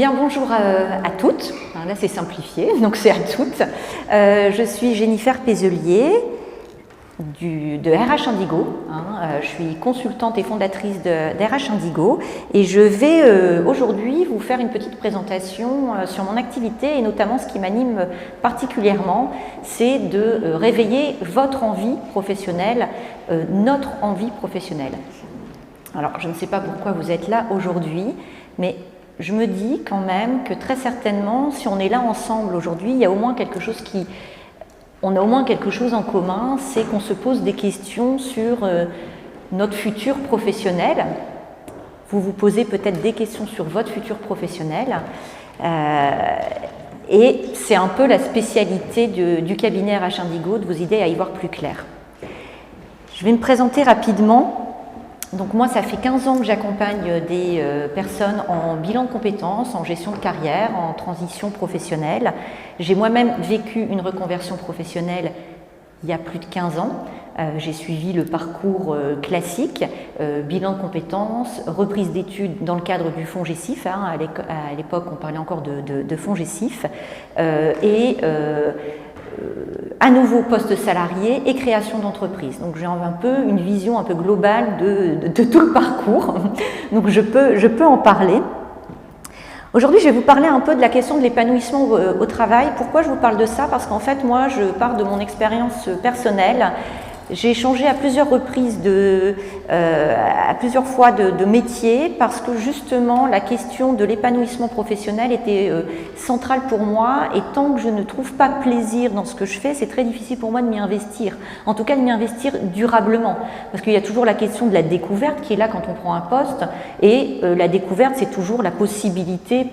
bien, bonjour à toutes. Là, c'est simplifié, donc c'est à toutes. Je suis Jennifer Pézelier de RH Indigo. Je suis consultante et fondatrice de RH Indigo et je vais aujourd'hui vous faire une petite présentation sur mon activité et notamment ce qui m'anime particulièrement, c'est de réveiller votre envie professionnelle, notre envie professionnelle. Alors, je ne sais pas pourquoi vous êtes là aujourd'hui, mais je me dis quand même que très certainement, si on est là ensemble aujourd'hui, il y a au moins quelque chose on a au moins quelque chose en commun, c'est qu'on se pose des questions sur notre futur professionnel. Vous vous posez peut-être des questions sur votre futur professionnel. Et c'est un peu la spécialité du cabinet RH Indigo, de vous aider à y voir plus clair. Je vais me présenter rapidement. Donc moi, ça fait 15 ans que j'accompagne des personnes en bilan de compétences, en gestion de carrière, en transition professionnelle. J'ai moi-même vécu une reconversion professionnelle il y a plus de 15 ans. J'ai suivi le parcours classique, bilan de compétences, reprise d'études dans le cadre du fonds GESIF. À l'époque, on parlait encore de fonds GESIF. À nouveau poste salarié et création d'entreprise. Donc j'ai un peu une vision un peu globale de tout le parcours, donc je peux en parler. Aujourd'hui, je vais vous parler un peu de la question de l'épanouissement au travail. Pourquoi je vous parle de ça? Parce qu'en fait, moi, je pars de mon expérience personnelle. J'ai changé à plusieurs reprises, à plusieurs fois de métier parce que justement la question de l'épanouissement professionnel était centrale pour moi et tant que je ne trouve pas plaisir dans ce que je fais, c'est très difficile pour moi de m'y investir. En tout cas de m'y investir durablement parce qu'il y a toujours la question de la découverte qui est là quand on prend un poste et la découverte c'est toujours la possibilité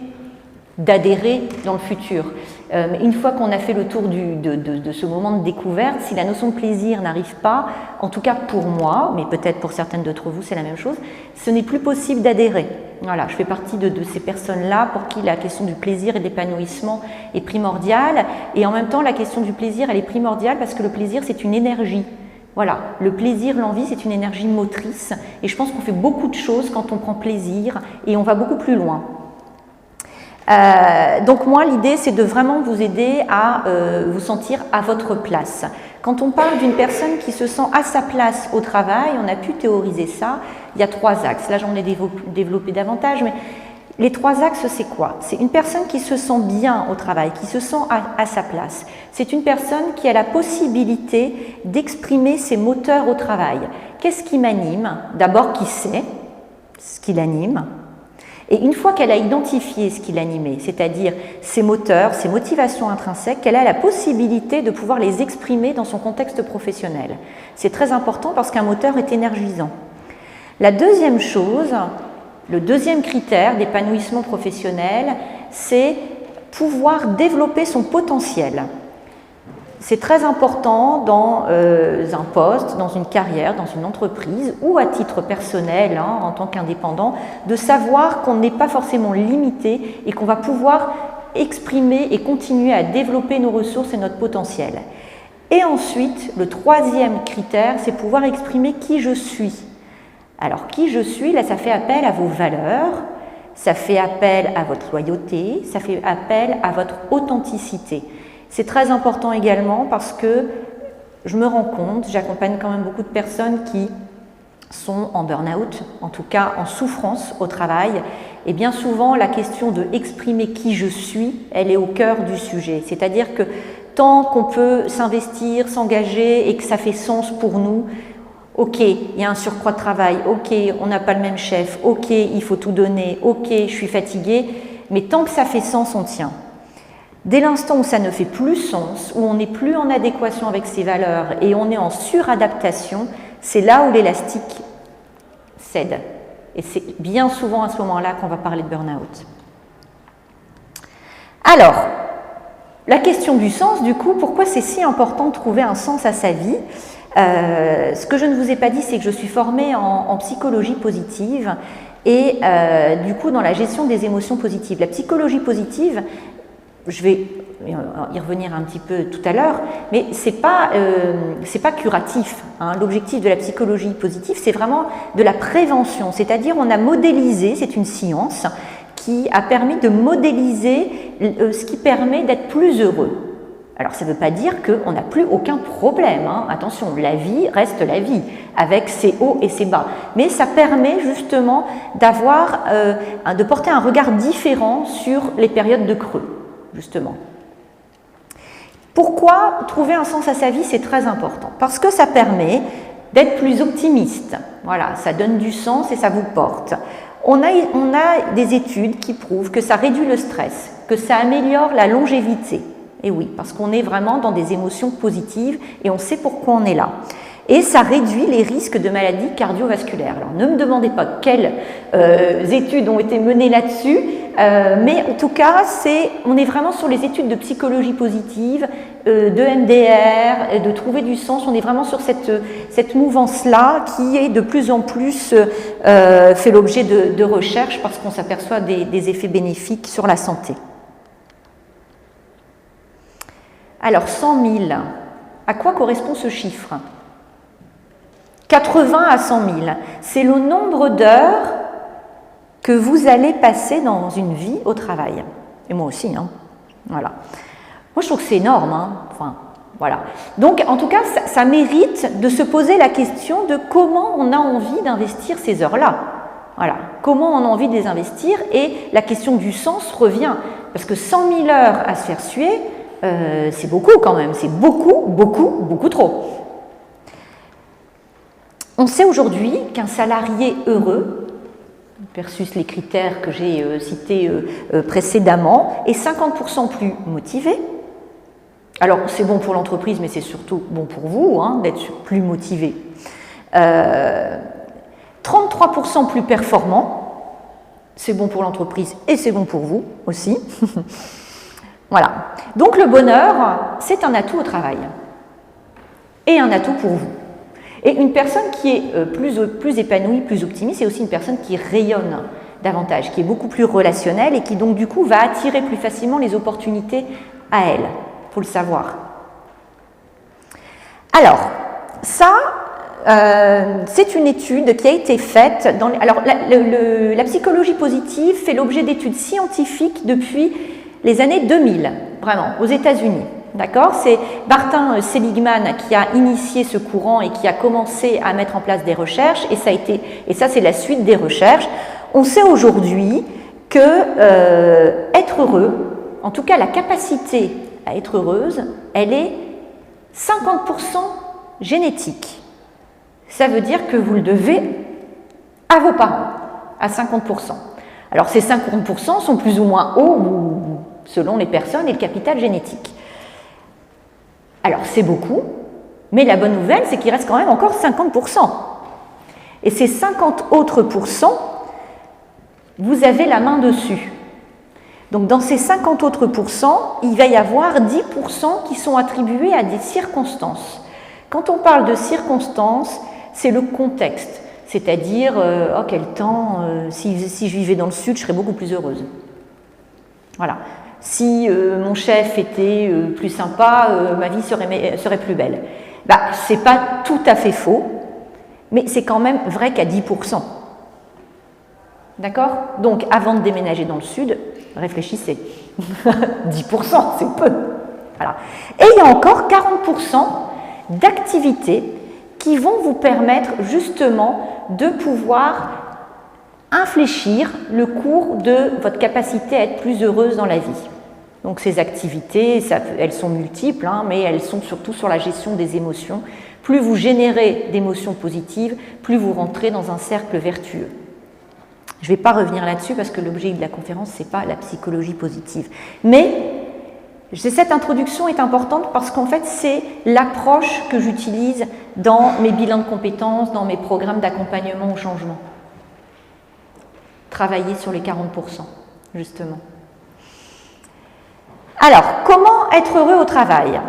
d'adhérer dans le futur. Une fois qu'on a fait le tour de ce moment de découverte, si la notion de plaisir n'arrive pas, en tout cas pour moi, mais peut-être pour certaines d'entre vous c'est la même chose, ce n'est plus possible d'adhérer. Voilà, je fais partie de ces personnes-là pour qui la question du plaisir et de l'épanouissement est primordiale et en même temps la question du plaisir elle est primordiale parce que le plaisir c'est une énergie. Voilà, le plaisir, l'envie c'est une énergie motrice et je pense qu'on fait beaucoup de choses quand on prend plaisir et on va beaucoup plus loin. Donc moi l'idée c'est de vraiment vous aider à vous sentir à votre place. Quand on parle d'une personne qui se sent à sa place au travail, on a pu théoriser ça, il y a 3 axes, là j'en ai développé davantage, mais les 3 axes c'est quoi? C'est une personne qui se sent bien au travail, qui se sent à sa place. C'est une personne qui a la possibilité d'exprimer ses moteurs au travail. Qu'est-ce qui m'anime? D'abord qui sait ce qui l'anime. Et une fois qu'elle a identifié ce qui l'animait, c'est-à-dire ses moteurs, ses motivations intrinsèques, qu'elle a la possibilité de pouvoir les exprimer dans son contexte professionnel. C'est très important parce qu'un moteur est énergisant. La deuxième chose, le deuxième critère d'épanouissement professionnel, c'est pouvoir développer son potentiel. C'est très important dans un poste, dans une carrière, dans une entreprise ou à titre personnel, en tant qu'indépendant, de savoir qu'on n'est pas forcément limité et qu'on va pouvoir exprimer et continuer à développer nos ressources et notre potentiel. Et ensuite, le 3e critère, c'est pouvoir exprimer qui je suis. Alors, qui je suis, là, ça fait appel à vos valeurs, ça fait appel à votre loyauté, ça fait appel à votre authenticité. C'est très important également parce que je me rends compte, j'accompagne quand même beaucoup de personnes qui sont en burn-out, en tout cas en souffrance au travail. Et bien souvent, la question de exprimer qui je suis, elle est au cœur du sujet. C'est-à-dire que tant qu'on peut s'investir, s'engager et que ça fait sens pour nous, ok, il y a un surcroît de travail, ok, on n'a pas le même chef, ok, il faut tout donner, ok, je suis fatiguée, mais tant que ça fait sens, on tient. Dès l'instant où ça ne fait plus sens, où on n'est plus en adéquation avec ses valeurs et on est en suradaptation, c'est là où l'élastique cède. Et c'est bien souvent à ce moment-là qu'on va parler de burn-out. Alors, la question du sens, du coup, pourquoi c'est si important de trouver un sens à sa vie? Ce que je ne vous ai pas dit, c'est que je suis formée en psychologie positive et du coup dans la gestion des émotions positives. La psychologie positive, je vais y revenir un petit peu tout à l'heure, mais c'est pas curatif. L'objectif de la psychologie positive, c'est vraiment de la prévention, c'est-à-dire on a modélisé, c'est une science qui a permis de modéliser ce qui permet d'être plus heureux. Alors, ça ne veut pas dire qu'on n'a plus aucun problème, hein. Attention, la vie reste la vie, avec ses hauts et ses bas. Mais ça permet justement de porter un regard différent sur les périodes de creux, justement. Pourquoi trouver un sens à sa vie, c'est très important? Parce que ça permet d'être plus optimiste. Voilà, ça donne du sens et ça vous porte. On a des études qui prouvent que ça réduit le stress, que ça améliore la longévité. Et oui, parce qu'on est vraiment dans des émotions positives et on sait pourquoi on est là. Et ça réduit les risques de maladies cardiovasculaires. Alors ne me demandez pas quelles études ont été menées là-dessus, mais en tout cas, on est vraiment sur les études de psychologie positive, de MDR, de trouver du sens. On est vraiment sur cette mouvance-là qui est de plus en plus fait l'objet de recherches parce qu'on s'aperçoit des effets bénéfiques sur la santé. Alors, 100 000, à quoi correspond ce chiffre? 80 à 100 000, c'est le nombre d'heures que vous allez passer dans une vie au travail. Et moi aussi, hein. Voilà. Moi, je trouve que c'est énorme, hein. Enfin, voilà. Donc, en tout cas, ça mérite de se poser la question de comment on a envie d'investir ces heures-là. Voilà. Comment on a envie de les investir? Et la question du sens revient. Parce que 100 000 heures à se faire suer, c'est beaucoup quand même, c'est beaucoup trop. On sait aujourd'hui qu'un salarié heureux, versus les critères que j'ai cités précédemment, est 50% plus motivé. Alors c'est bon pour l'entreprise, mais c'est surtout bon pour vous, hein, d'être plus motivé. 33% plus performant, c'est bon pour l'entreprise et c'est bon pour vous aussi. Voilà. Donc le bonheur, c'est un atout au travail et un atout pour vous. Et une personne qui est plus épanouie, plus optimiste, c'est aussi une personne qui rayonne davantage, qui est beaucoup plus relationnelle et qui donc du coup va attirer plus facilement les opportunités à elle. Il faut le savoir. Alors, ça, c'est une étude qui a été faite alors la psychologie positive fait l'objet d'études scientifiques depuis les années 2000, vraiment, aux États-Unis. D'accord? C'est Martin Seligman qui a initié ce courant et qui a commencé à mettre en place des recherches, et ça c'est la suite des recherches. On sait aujourd'hui que être heureux, en tout cas la capacité à être heureuse, elle est 50% génétique. Ça veut dire que vous le devez à vos parents, à 50%. Alors ces 50% sont plus ou moins hauts selon les personnes et le capital génétique. Alors c'est beaucoup, mais la bonne nouvelle c'est qu'il reste quand même encore 50%. Et ces 50 autres pourcents, vous avez la main dessus. Donc dans ces 50 autres pourcents, il va y avoir 10% qui sont attribués à des circonstances. Quand on parle de circonstances, c'est le contexte. C'est-à-dire, oh quel temps, si je vivais dans le sud, je serais beaucoup plus heureuse. Voilà. Si mon chef était plus sympa, ma vie serait plus belle. Bah, c'est pas tout à fait faux, mais c'est quand même vrai qu'à 10%. D'accord? Donc, avant de déménager dans le sud, réfléchissez. 10%, c'est peu. Voilà. Et il y a encore 40% d'activités qui vont vous permettre justement de pouvoir infléchir le cours de votre capacité à être plus heureuse dans la vie. Donc ces activités, elles sont multiples, hein, mais elles sont surtout sur la gestion des émotions. Plus vous générez d'émotions positives, plus vous rentrez dans un cercle vertueux. Je ne vais pas revenir là-dessus parce que l'objet de la conférence, ce n'est pas la psychologie positive. Mais cette introduction est importante parce qu'en fait, c'est l'approche que j'utilise dans mes bilans de compétences, dans mes programmes d'accompagnement au changement. Travailler sur les 40%, justement. Alors, comment être heureux au travail?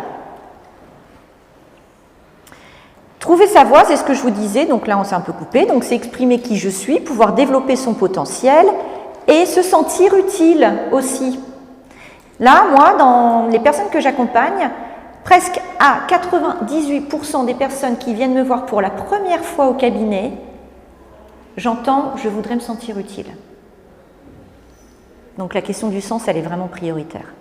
Trouver sa voie, c'est ce que je vous disais, donc là on s'est un peu coupé, donc c'est exprimer qui je suis, pouvoir développer son potentiel et se sentir utile aussi. Là, moi, dans les personnes que j'accompagne, presque à 98% des personnes qui viennent me voir pour la première fois au cabinet, j'entends « je voudrais me sentir utile ». Donc la question du sens, elle est vraiment prioritaire.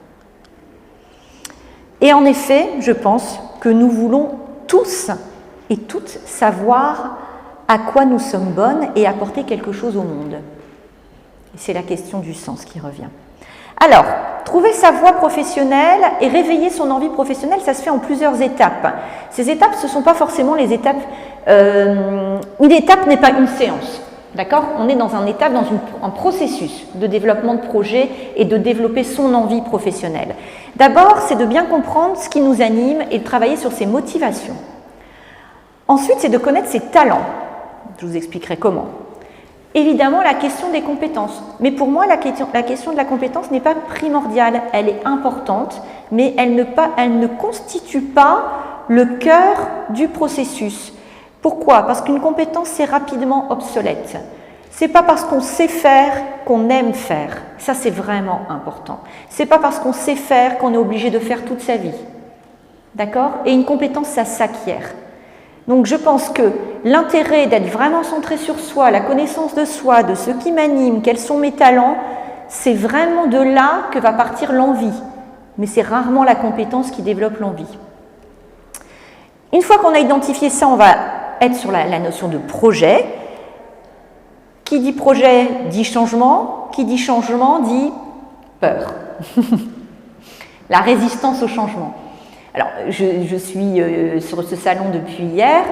Et en effet, je pense que nous voulons tous et toutes savoir à quoi nous sommes bonnes et apporter quelque chose au monde. Et c'est la question du sens qui revient. Alors, trouver sa voie professionnelle et réveiller son envie professionnelle, ça se fait en plusieurs étapes. Ces étapes, ce ne sont pas forcément les étapes... une étape n'est pas une séance. D'accord? On est dans un étape, dans un processus de développement de projet et de développer son envie professionnelle. D'abord, c'est de bien comprendre ce qui nous anime et de travailler sur ses motivations. Ensuite, c'est de connaître ses talents. Je vous expliquerai comment. Évidemment, la question des compétences. Mais pour moi, la question de la compétence n'est pas primordiale. Elle est importante, mais elle ne constitue pas le cœur du processus. Pourquoi? Parce qu'une compétence, c'est rapidement obsolète. Ce n'est pas parce qu'on sait faire qu'on aime faire. Ça, c'est vraiment important. Ce n'est pas parce qu'on sait faire qu'on est obligé de faire toute sa vie. D'accord? Et une compétence, ça s'acquiert. Donc, je pense que l'intérêt d'être vraiment centré sur soi, la connaissance de soi, de ce qui m'anime, quels sont mes talents, c'est vraiment de là que va partir l'envie. Mais c'est rarement la compétence qui développe l'envie. Une fois qu'on a identifié ça, on va être sur la notion de projet. Qui dit projet dit changement, qui dit changement dit peur. La résistance au changement. Alors, je suis sur ce salon depuis hier,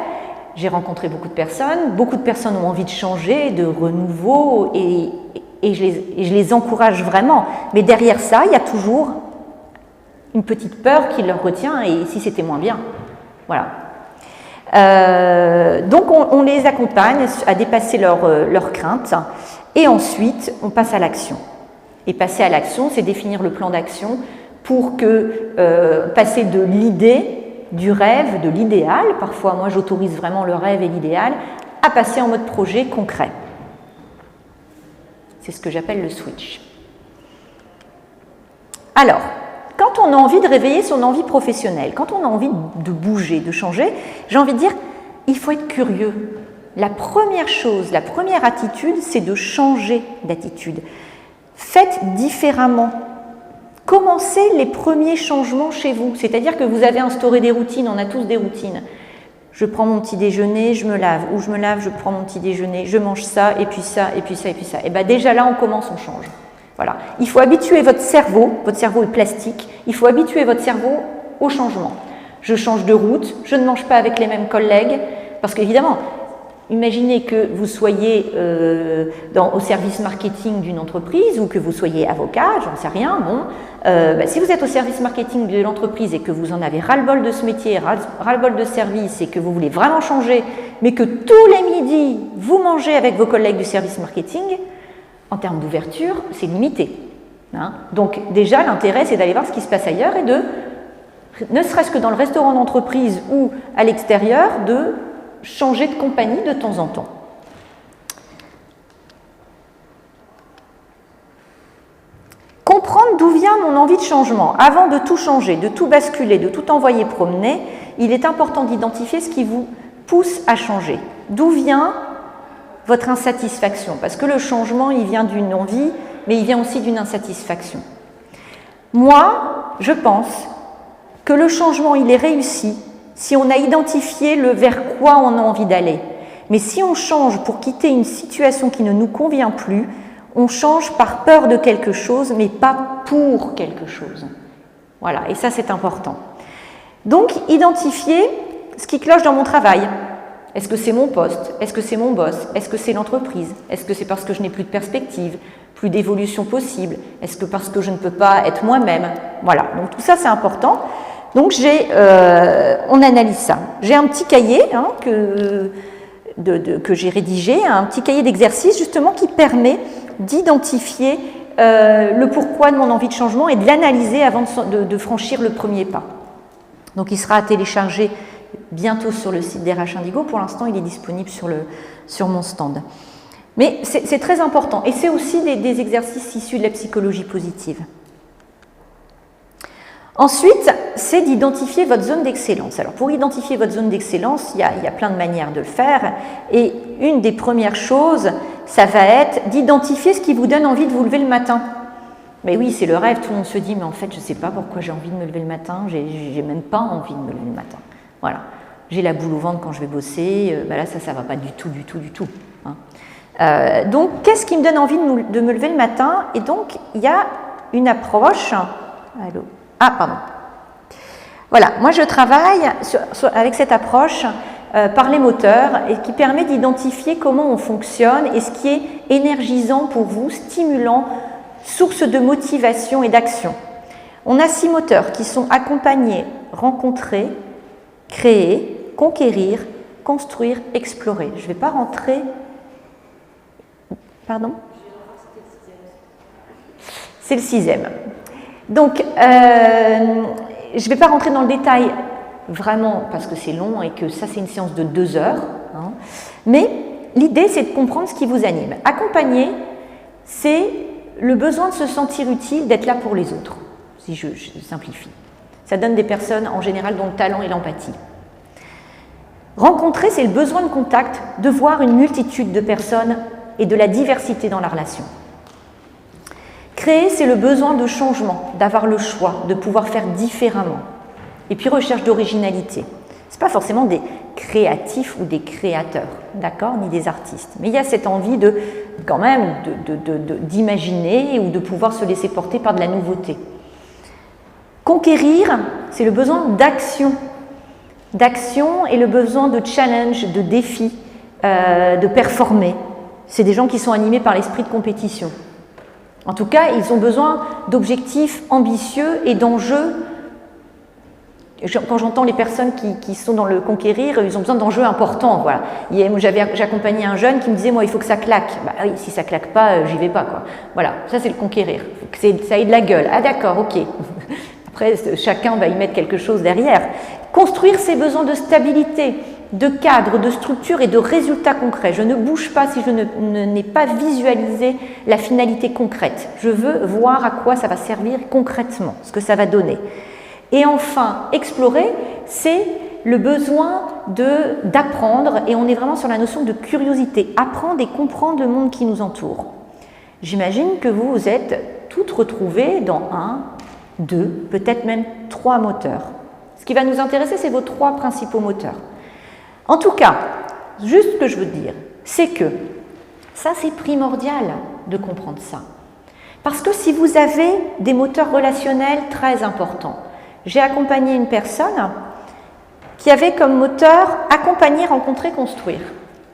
j'ai rencontré beaucoup de personnes ont envie de changer, de renouveau, et je les encourage vraiment. Mais derrière ça, il y a toujours une petite peur qui leur retient, et si c'était moins bien. Voilà. Donc, on les accompagne à dépasser leurs craintes, et ensuite, on passe à l'action. Et passer à l'action, c'est définir le plan d'action pour passer de l'idée, du rêve, de l'idéal, parfois moi j'autorise vraiment le rêve et l'idéal, à passer en mode projet concret. C'est ce que j'appelle le switch. Alors, quand on a envie de réveiller son envie professionnelle, quand on a envie de bouger, de changer, j'ai envie de dire, il faut être curieux. La première chose, la première attitude, c'est de changer d'attitude. Faites différemment. Commencez les premiers changements chez vous, c'est-à-dire que vous avez instauré des routines, on a tous des routines. Je prends mon petit déjeuner, je me lave, ou je me lave, je prends mon petit déjeuner, je mange ça, et puis ça, et puis ça, et puis ça. Et bien déjà là, on commence, on change. Voilà. Il faut habituer votre cerveau est plastique, il faut habituer votre cerveau au changement. Je change de route, je ne mange pas avec les mêmes collègues, parce qu'évidemment, imaginez que vous soyez au service marketing d'une entreprise ou que vous soyez avocat, j'en sais rien, si vous êtes au service marketing de l'entreprise et que vous en avez ras-le-bol de ce métier, ras-le-bol de service et que vous voulez vraiment changer, mais que tous les midis, vous mangez avec vos collègues du service marketing, en termes d'ouverture, c'est limité. Hein. Donc déjà, l'intérêt, c'est d'aller voir ce qui se passe ailleurs et ne serait-ce que dans le restaurant d'entreprise ou à l'extérieur, de changer de compagnie de temps en temps. Comprendre d'où vient mon envie de changement. Avant de tout changer, de tout basculer, de tout envoyer promener, il est important d'identifier ce qui vous pousse à changer. D'où vient votre insatisfaction? Parce que le changement, il vient d'une envie, mais il vient aussi d'une insatisfaction. Moi, je pense que le changement, il est réussi si on a identifié vers quoi on a envie d'aller. Mais si on change pour quitter une situation qui ne nous convient plus, on change par peur de quelque chose, mais pas pour quelque chose. Voilà, et ça c'est important. Donc, identifier ce qui cloche dans mon travail. Est-ce que c'est mon poste? Est-ce que c'est mon boss? Est-ce que c'est l'entreprise? Est-ce que c'est parce que je n'ai plus de perspective, plus d'évolution possible? Est-ce que parce que je ne peux pas être moi-même? Voilà, donc tout ça c'est important. Donc, on analyse ça. J'ai un petit cahier que j'ai rédigé, un petit cahier d'exercice justement qui permet d'identifier le pourquoi de mon envie de changement et de l'analyser avant de franchir le premier pas. Donc, il sera à télécharger bientôt sur le site d'RH Indigo. Pour l'instant, il est disponible sur mon stand. Mais c'est très important et c'est aussi des exercices issus de la psychologie positive. Ensuite, c'est d'identifier votre zone d'excellence. Alors, pour identifier votre zone d'excellence, il y a plein de manières de le faire. Et une des premières choses, ça va être d'identifier ce qui vous donne envie de vous lever le matin. Mais oui, c'est le rêve, tout le monde se dit, mais en fait, je ne sais pas pourquoi j'ai envie de me lever le matin, j'ai même pas envie de me lever le matin. Voilà. J'ai la boule au ventre quand je vais bosser, là, ça ne va pas du tout, du tout, du tout. Hein. Donc, qu'est-ce qui me donne envie de me lever le matin? Et donc, il y a une approche. Allô? Ah, pardon. Voilà, moi je travaille avec cette approche par les moteurs et qui permet d'identifier comment on fonctionne et ce qui est énergisant pour vous, stimulant, source de motivation et d'action. On a 6 moteurs qui sont accompagner, rencontrer, créer, conquérir, construire, explorer. Je ne vais pas rentrer... Pardon? C'est le 6e. Donc, je ne vais pas rentrer dans le détail vraiment parce que c'est long et que ça c'est une séance de 2 heures. Hein. Mais l'idée c'est de comprendre ce qui vous anime. Accompagner, c'est le besoin de se sentir utile, d'être là pour les autres, si je simplifie. Ça donne des personnes en général dont le talent est l'empathie. Rencontrer, c'est le besoin de contact, de voir une multitude de personnes et de la diversité dans la relation. Créer, c'est le besoin de changement, d'avoir le choix, de pouvoir faire différemment. Et puis recherche d'originalité. Ce n'est pas forcément des créatifs ou des créateurs, d'accord, ni des artistes. Mais il y a cette envie de, quand même, d'imaginer ou de pouvoir se laisser porter par de la nouveauté. Conquérir, c'est le besoin d'action. D'action et le besoin de challenge, de défi, de performer. C'est des gens qui sont animés par l'esprit de compétition. En tout cas, ils ont besoin d'objectifs ambitieux et d'enjeux. Quand j'entends les personnes qui sont dans le conquérir, ils ont besoin d'enjeux importants. Voilà. J'accompagnais un jeune qui me disait, moi, il faut que ça claque. Bah oui, si ça claque pas, j'y vais pas, quoi. Voilà, ça c'est le conquérir. Il faut que ça ait de la gueule. Ah d'accord, ok. Après, chacun va y mettre quelque chose derrière. Construire ses besoins de stabilité, de cadre, de structure et de résultats concrets. Je ne bouge pas si je n'ai pas visualisé la finalité concrète. Je veux voir à quoi ça va servir concrètement, ce que ça va donner. Et enfin, explorer, c'est le besoin d'apprendre, et on est vraiment sur la notion de curiosité, apprendre et comprendre le monde qui nous entoure. J'imagine que vous vous êtes toutes retrouvées dans 1, 2, peut-être même 3 moteurs. Ce qui va nous intéresser, c'est vos 3 principaux moteurs. En tout cas, juste ce que je veux dire, c'est que ça, c'est primordial de comprendre ça. Parce que si vous avez des moteurs relationnels très importants, j'ai accompagné une personne qui avait comme moteur accompagner, rencontrer, construire.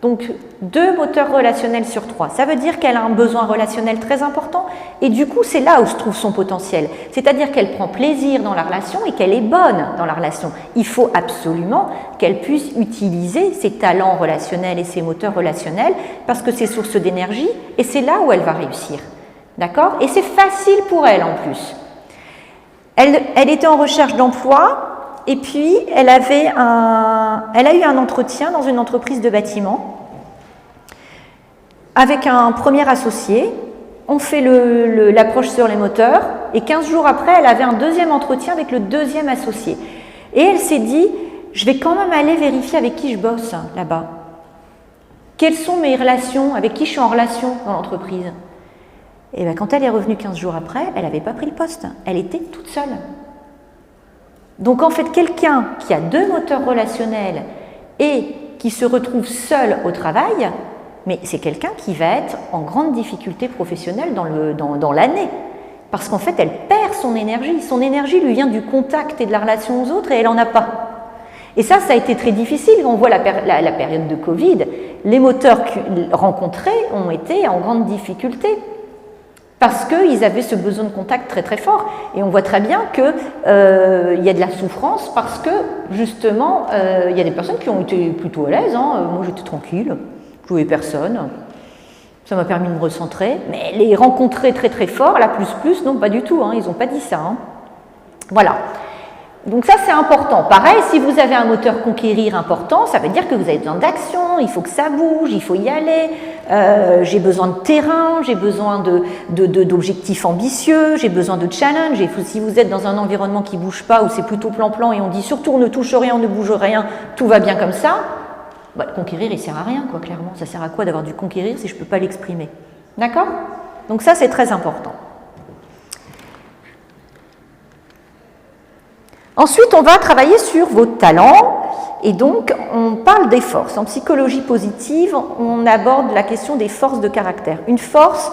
Donc 2 moteurs relationnels sur 3. Ça veut dire qu'elle a un besoin relationnel très important et du coup c'est là où se trouve son potentiel. C'est-à-dire qu'elle prend plaisir dans la relation et qu'elle est bonne dans la relation. Il faut absolument qu'elle puisse utiliser ses talents relationnels et ses moteurs relationnels parce que c'est source d'énergie et c'est là où elle va réussir. D'accord? Et c'est facile pour elle en plus. Elle était en recherche d'emploi et puis elle a eu un entretien dans une entreprise de bâtiment avec un premier associé. On fait l'approche sur les moteurs et 15 jours après, elle avait un deuxième entretien avec le deuxième associé. Et elle s'est dit, je vais quand même aller vérifier avec qui je bosse là-bas. Quelles sont mes relations, avec qui je suis en relation dans l'entreprise? Et bien, quand elle est revenue 15 jours après, elle n'avait pas pris le poste. Elle était toute seule. Donc, en fait, quelqu'un qui a 2 moteurs relationnels et qui se retrouve seul au travail, mais c'est quelqu'un qui va être en grande difficulté professionnelle dans l'année. Parce qu'en fait, elle perd son énergie. Son énergie lui vient du contact et de la relation aux autres et elle n'en a pas. Et ça a été très difficile. On voit la période de Covid. Les moteurs rencontrés ont été en grande difficulté. Parce qu'ils avaient ce besoin de contact très très fort. Et on voit très bien qu'il y a de la souffrance parce que justement, il y a des personnes qui ont été plutôt à l'aise. Hein. Moi j'étais tranquille, je ne voyais personne. Ça m'a permis de me recentrer. Mais les rencontrer très très fort, la plus, non pas du tout. Hein. Ils n'ont pas dit ça. Hein. Voilà. Donc ça c'est important. Pareil, si vous avez un moteur conquérir important, ça veut dire que vous avez besoin d'action, il faut que ça bouge, il faut y aller, j'ai besoin de terrain, j'ai besoin d'objectifs ambitieux, j'ai besoin de challenge. Et si vous êtes dans un environnement qui ne bouge pas, où c'est plutôt plan-plan et on dit surtout on ne touche rien, on ne bouge rien, tout va bien comme ça, bah, le conquérir il ne sert à rien, quoi, clairement. Ça sert à quoi d'avoir du conquérir si je ne peux pas l'exprimer? D'accord? Donc ça c'est très important. Ensuite, on va travailler sur vos talents. Et donc, on parle des forces. En psychologie positive, on aborde la question des forces de caractère. Une force,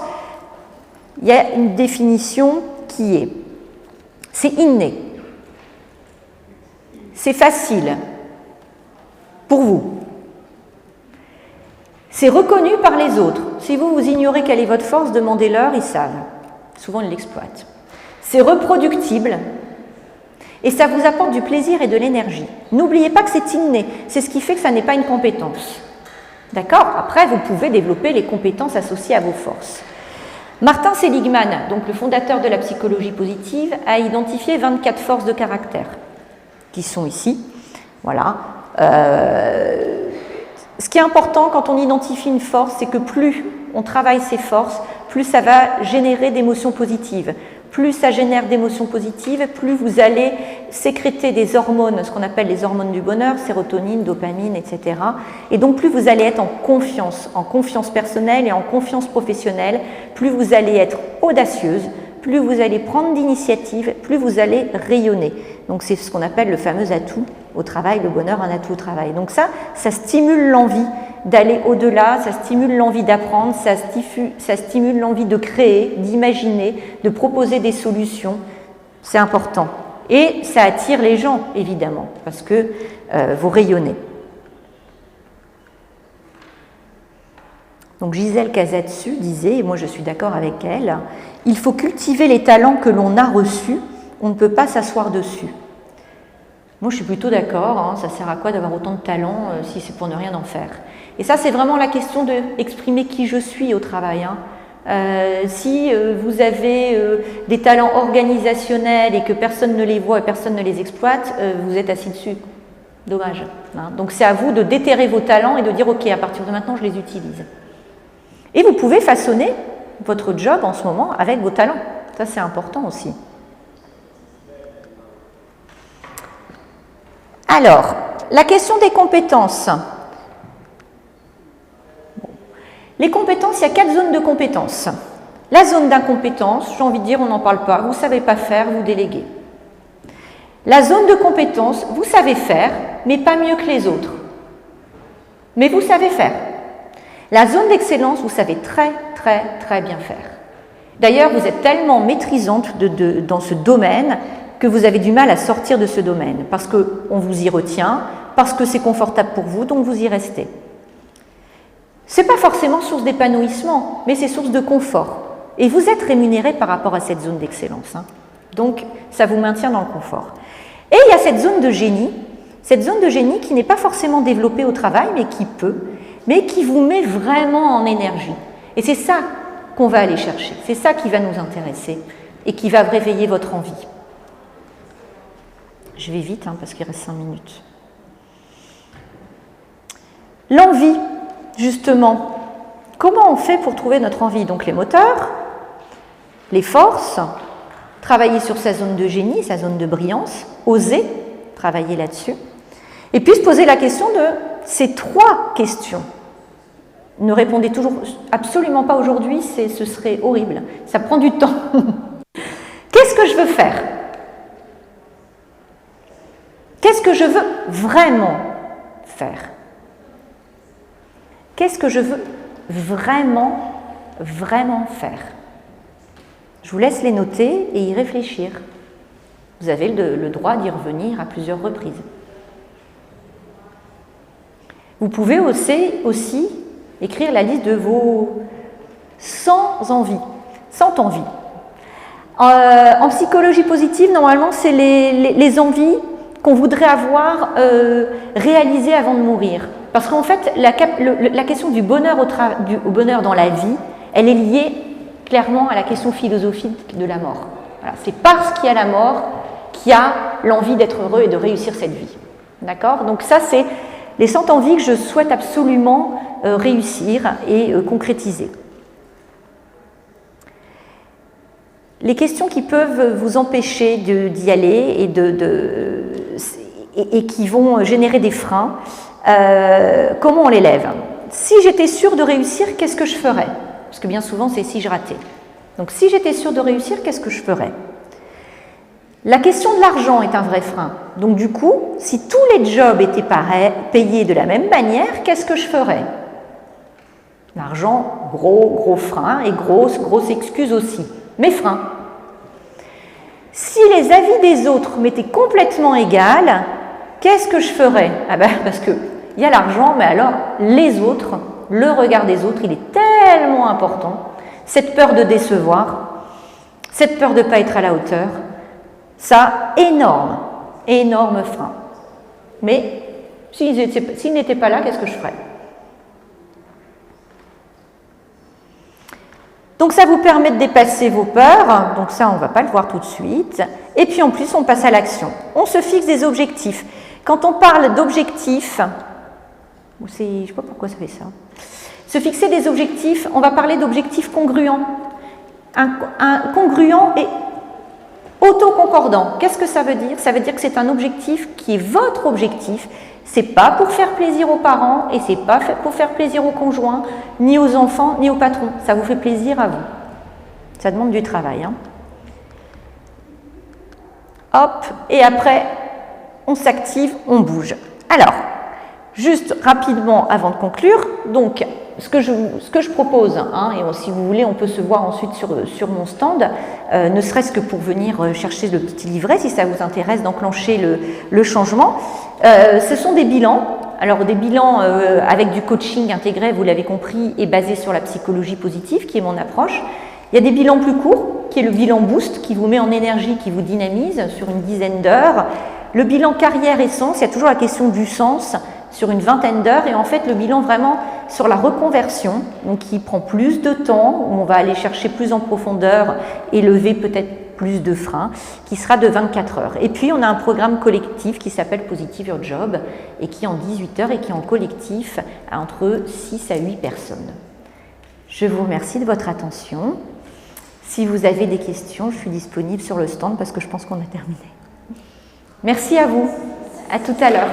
il y a une définition qui est, c'est inné, c'est facile pour vous, c'est reconnu par les autres. Si vous ignorez quelle est votre force, demandez-leur, ils savent. Souvent, ils l'exploitent. C'est reproductible. Et ça vous apporte du plaisir et de l'énergie. N'oubliez pas que c'est inné, c'est ce qui fait que ça n'est pas une compétence. D'accord? Après, vous pouvez développer les compétences associées à vos forces. Martin Seligman, donc le fondateur de la psychologie positive, a identifié 24 forces de caractère, qui sont ici. Voilà. Ce qui est important quand on identifie une force, c'est que plus on travaille ses forces, plus ça va générer d'émotions positives. Plus ça génère d'émotions positives, plus vous allez sécréter des hormones, ce qu'on appelle les hormones du bonheur, sérotonine, dopamine, etc. Et donc plus vous allez être en confiance personnelle et en confiance professionnelle, plus vous allez être audacieuse, plus vous allez prendre d'initiative, plus vous allez rayonner. Donc c'est ce qu'on appelle le fameux atout au travail, le bonheur, un atout au travail. Donc ça stimule l'envie d'aller au-delà, ça stimule l'envie d'apprendre, ça stimule l'envie de créer, d'imaginer, de proposer des solutions. C'est important. Et ça attire les gens, évidemment, parce que vous rayonnez. Donc Gisèle Casatsu disait, et moi je suis d'accord avec elle, « Il faut cultiver les talents que l'on a reçus, on ne peut pas s'asseoir dessus. » Moi je suis plutôt d'accord, hein, ça sert à quoi d'avoir autant de talents si c'est pour ne rien en faire. Et ça c'est vraiment la question d'exprimer qui je suis au travail. Si vous avez des talents organisationnels et que personne ne les voit et personne ne les exploite, vous êtes assis dessus. Dommage. Hein. Donc c'est à vous de déterrer vos talents et de dire ok, à partir de maintenant je les utilise. Et vous pouvez façonner votre job en ce moment avec vos talents. Ça c'est important aussi. Alors, la question des compétences. Les compétences, il y a 4 zones de compétences. La zone d'incompétence, j'ai envie de dire, on n'en parle pas, vous ne savez pas faire, vous déléguez. La zone de compétence, vous savez faire, mais pas mieux que les autres. Mais vous savez faire. La zone d'excellence, vous savez très, très, très bien faire. D'ailleurs, vous êtes tellement maîtrisante dans ce domaine que vous avez du mal à sortir de ce domaine, parce qu'on vous y retient, parce que c'est confortable pour vous, donc vous y restez. Ce n'est pas forcément source d'épanouissement, mais c'est source de confort. Et vous êtes rémunéré par rapport à cette zone d'excellence. Hein. Donc, ça vous maintient dans le confort. Et il y a cette zone de génie qui n'est pas forcément développée au travail, mais qui peut, mais qui vous met vraiment en énergie. Et c'est ça qu'on va aller chercher, c'est ça qui va nous intéresser et qui va réveiller votre envie. Je vais vite, hein, parce qu'il reste 5 minutes. L'envie, justement, comment on fait pour trouver notre envie? Donc les moteurs, les forces, travailler sur sa zone de génie, sa zone de brillance, oser travailler là-dessus, et puis se poser la question de ces 3 questions. Ne répondez toujours absolument pas aujourd'hui, ce serait horrible, ça prend du temps. Qu'est-ce que je veux faire? Qu'est-ce que je veux vraiment faire? Qu'est-ce que je veux vraiment faire? Je vous laisse les noter et y réfléchir. Vous avez le droit d'y revenir à plusieurs reprises. Vous pouvez aussi écrire la liste de vos 100 envies. 100 envies. En psychologie positive, normalement, c'est les envies qu'on voudrait avoir réalisées avant de mourir. Parce qu'en fait, la question du bonheur au bonheur dans la vie, elle est liée clairement à la question philosophique de la mort. Voilà, c'est parce qu'il y a la mort qu'il y a l'envie d'être heureux et de réussir cette vie. D'accord? Donc ça, c'est les 100 envies que je souhaite absolument réussir et concrétiser. Les questions qui peuvent vous empêcher d'y aller et qui vont générer des freins, comment on les lève? Si j'étais sûre de réussir, qu'est-ce que je ferais? Parce que bien souvent, c'est si je ratais. Donc, si j'étais sûre de réussir, qu'est-ce que je ferais? La question de l'argent est un vrai frein. Donc du coup, si tous les jobs étaient payés de la même manière, qu'est-ce que je ferais? L'argent, gros frein, et grosse excuse aussi. Mes freins. Si les avis des autres m'étaient complètement égales, qu'est-ce que je ferais? Ah ben, parce qu'il y a l'argent, mais alors les autres, le regard des autres, il est tellement important. Cette peur de décevoir, cette peur de ne pas être à la hauteur, ça, énorme frein. Mais s'ils n'étaient pas là, qu'est-ce que je ferais? Donc ça vous permet de dépasser vos peurs, donc ça on ne va pas le voir tout de suite. Et puis en plus on passe à l'action. On se fixe des objectifs. Quand on parle d'objectifs, je ne sais pas pourquoi ça fait ça. Se fixer des objectifs, on va parler d'objectifs congruents. Un congruent et autoconcordant. Qu'est-ce que ça veut dire? Ça veut dire que c'est un objectif qui est votre objectif. C'est pas pour faire plaisir aux parents et c'est pas pour faire plaisir aux conjoints, ni aux enfants, ni aux patrons. Ça vous fait plaisir à vous. Ça demande du travail. Hein. Hop, et après, on s'active, on bouge. Alors, juste rapidement avant de conclure, donc ce que je propose, hein, et si vous voulez, on peut se voir ensuite sur mon stand, ne serait-ce que pour venir chercher le petit livret, si ça vous intéresse d'enclencher le changement. Ce sont des bilans. Alors des bilans avec du coaching intégré, vous l'avez compris, et basé sur la psychologie positive, qui est mon approche. Il y a des bilans plus courts, qui est le bilan Boost, qui vous met en énergie, qui vous dynamise sur une dizaine d'heures. Le bilan carrière et sens, il y a toujours la question du sens, sur une vingtaine d'heures, et en fait le bilan vraiment sur la reconversion, donc qui prend plus de temps, où on va aller chercher plus en profondeur et lever peut-être plus de freins, qui sera de 24 heures. Et puis on a un programme collectif qui s'appelle Positive Your Job, et qui est en 18 heures et qui est en collectif à entre 6 à 8 personnes. Je vous remercie de votre attention. Si vous avez des questions, je suis disponible sur le stand parce que je pense qu'on a terminé. Merci à vous. À tout à l'heure.